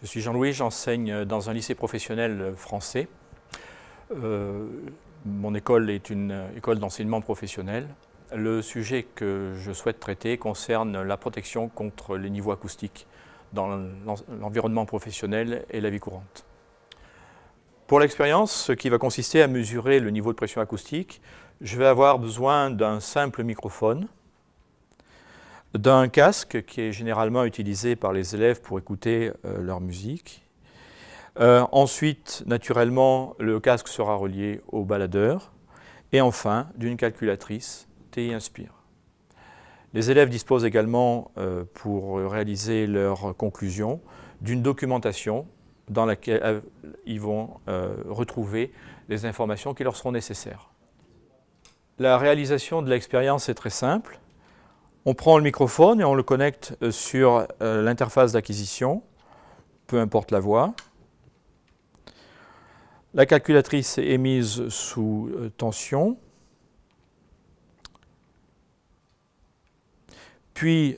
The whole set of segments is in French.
Je suis Jean-Louis, j'enseigne dans un lycée professionnel français. Mon école est une école d'enseignement professionnel. Le sujet que je souhaite traiter concerne la protection contre les niveaux acoustiques dans l'environnement professionnel et la vie courante. Pour l'expérience, ce qui va consister à mesurer le niveau de pression acoustique, je vais avoir besoin d'un simple microphone, d'un casque qui est généralement utilisé par les élèves pour écouter leur musique. Ensuite, naturellement, le casque sera relié au baladeur. Et enfin, d'une calculatrice TI Inspire. Les élèves disposent également, pour réaliser leurs conclusions, d'une documentation dans laquelle ils vont retrouver les informations qui leur seront nécessaires. La réalisation de l'expérience est très simple. On prend le microphone et on le connecte sur l'interface d'acquisition, peu importe la voix. La calculatrice est mise sous tension. Puis,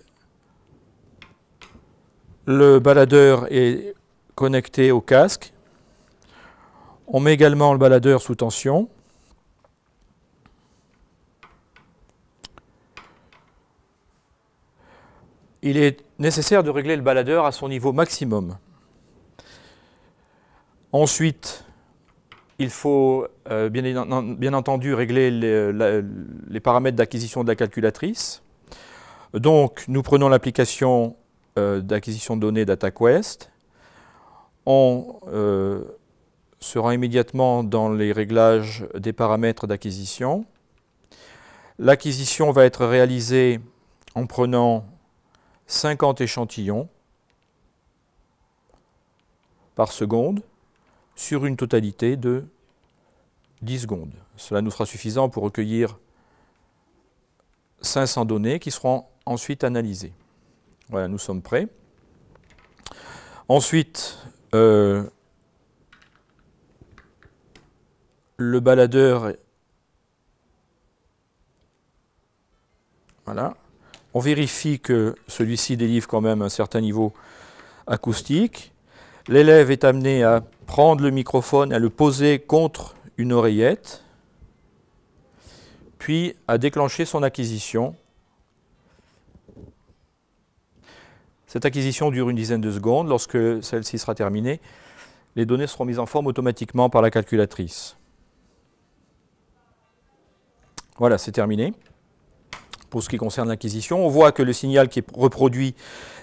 le baladeur est connecté au casque. On met également le baladeur sous tension. Il est nécessaire de régler le baladeur à son niveau maximum. Ensuite, il faut bien entendu régler les paramètres d'acquisition de la calculatrice. Donc, nous prenons l'application d'acquisition de données DataQuest. On se rend immédiatement dans les réglages des paramètres d'acquisition. L'acquisition va être réalisée en prenant 50 échantillons par seconde sur une totalité de 10 secondes. Cela nous sera suffisant pour recueillir 500 données qui seront ensuite analysées. Voilà, nous sommes prêts. Ensuite, le baladeur, voilà. On vérifie que celui-ci délivre quand même un certain niveau acoustique. L'élève est amené à prendre le microphone, à le poser contre une oreillette, puis à déclencher son acquisition. Cette acquisition dure une dizaine de secondes. Lorsque celle-ci sera terminée, les données seront mises en forme automatiquement par la calculatrice. Voilà, c'est terminé. Pour ce qui concerne l'acquisition, on voit que le signal qui est reproduit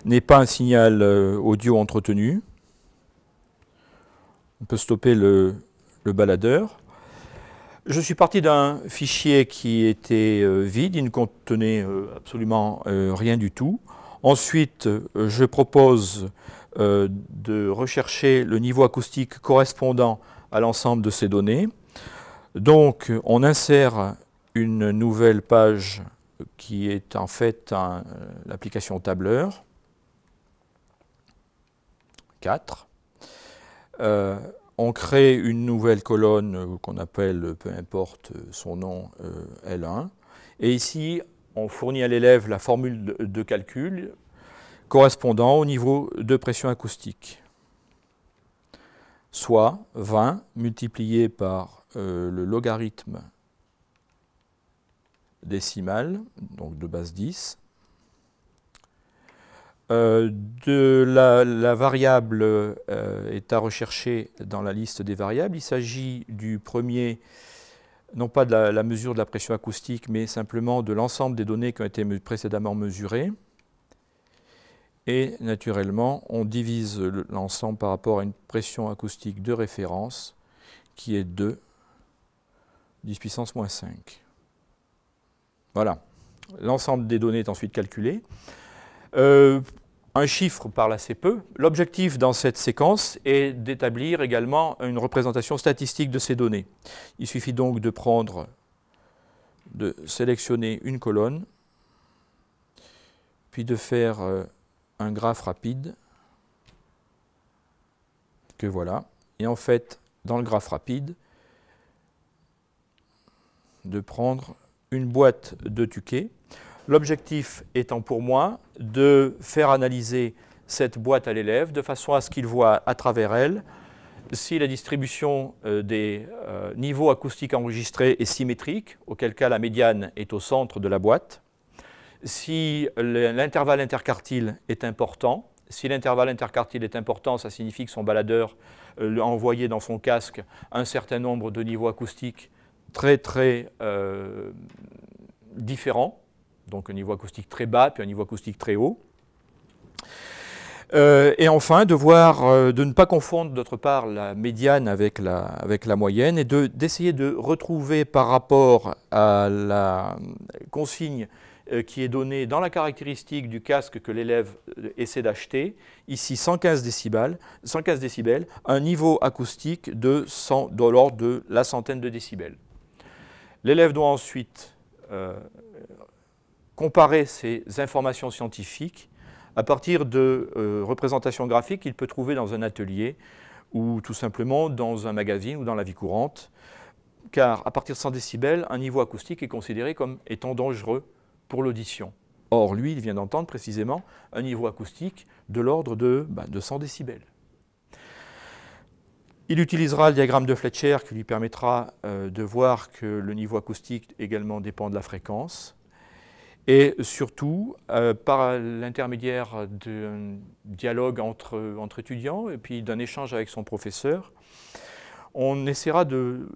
n'est pas un signal audio entretenu. On peut stopper le baladeur. Je suis parti d'un fichier qui était vide, il ne contenait absolument rien du tout. Ensuite, je propose de rechercher le niveau acoustique correspondant à l'ensemble de ces données. Donc, on insère une nouvelle page qui est en fait l'application tableur 4. On crée une nouvelle colonne qu'on appelle, peu importe son nom, L1. Et ici, on fournit à l'élève la formule de calcul correspondant au niveau de pression acoustique, soit 20 multiplié par le logarithme décimal, donc de base 10. La variable est à rechercher dans la liste des variables. Il s'agit du premier, non pas de la mesure de la pression acoustique, mais simplement de l'ensemble des données qui ont été précédemment mesurées. Et naturellement, on divise l'ensemble par rapport à une pression acoustique de référence qui est de 10 puissance moins 5. Voilà. L'ensemble des données est ensuite calculé. Un chiffre parle assez peu. L'objectif dans cette séquence est d'établir également une représentation statistique de ces données. Il suffit donc de sélectionner une colonne, puis de faire un graphe rapide, que voilà. Et en fait, dans le graphe rapide, de prendre une boîte de Tukey. L'objectif étant pour moi de faire analyser cette boîte à l'élève de façon à ce qu'il voit à travers elle si la distribution des niveaux acoustiques enregistrés est symétrique, auquel cas la médiane est au centre de la boîte, si l'intervalle interquartile est important. Si l'intervalle interquartile est important, ça signifie que son baladeur a envoyé dans son casque un certain nombre de niveaux acoustiques très différents, donc un niveau acoustique très bas puis un niveau acoustique très haut. Et enfin, de ne pas confondre d'autre part la médiane avec la moyenne et d'essayer de retrouver par rapport à la consigne qui est donnée dans la caractéristique du casque que l'élève essaie d'acheter, ici 115 décibels, un niveau acoustique de l'ordre de la centaine de décibels. L'élève doit ensuite comparer ces informations scientifiques à partir de représentations graphiques qu'il peut trouver dans un atelier ou tout simplement dans un magazine ou dans la vie courante, car à partir de 100 décibels, un niveau acoustique est considéré comme étant dangereux pour l'audition. Or, lui, il vient d'entendre précisément un niveau acoustique de l'ordre de 100 décibels. Il utilisera le diagramme de Fletcher qui lui permettra de voir que le niveau acoustique également dépend de la fréquence. Et surtout, par l'intermédiaire d'un dialogue entre étudiants et puis d'un échange avec son professeur, on essaiera de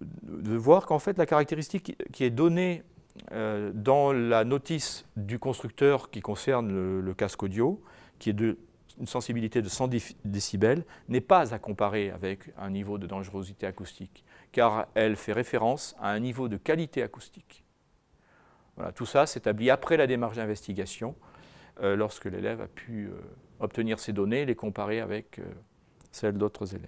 voir qu'en fait la caractéristique qui est donnée dans la notice du constructeur qui concerne le casque audio, qui est d'une sensibilité de 100 décibels, n'est pas à comparer avec un niveau de dangerosité acoustique, car elle fait référence à un niveau de qualité acoustique. Voilà, tout ça s'établit après la démarche d'investigation, lorsque l'élève a pu obtenir ces données et les comparer avec celles d'autres élèves.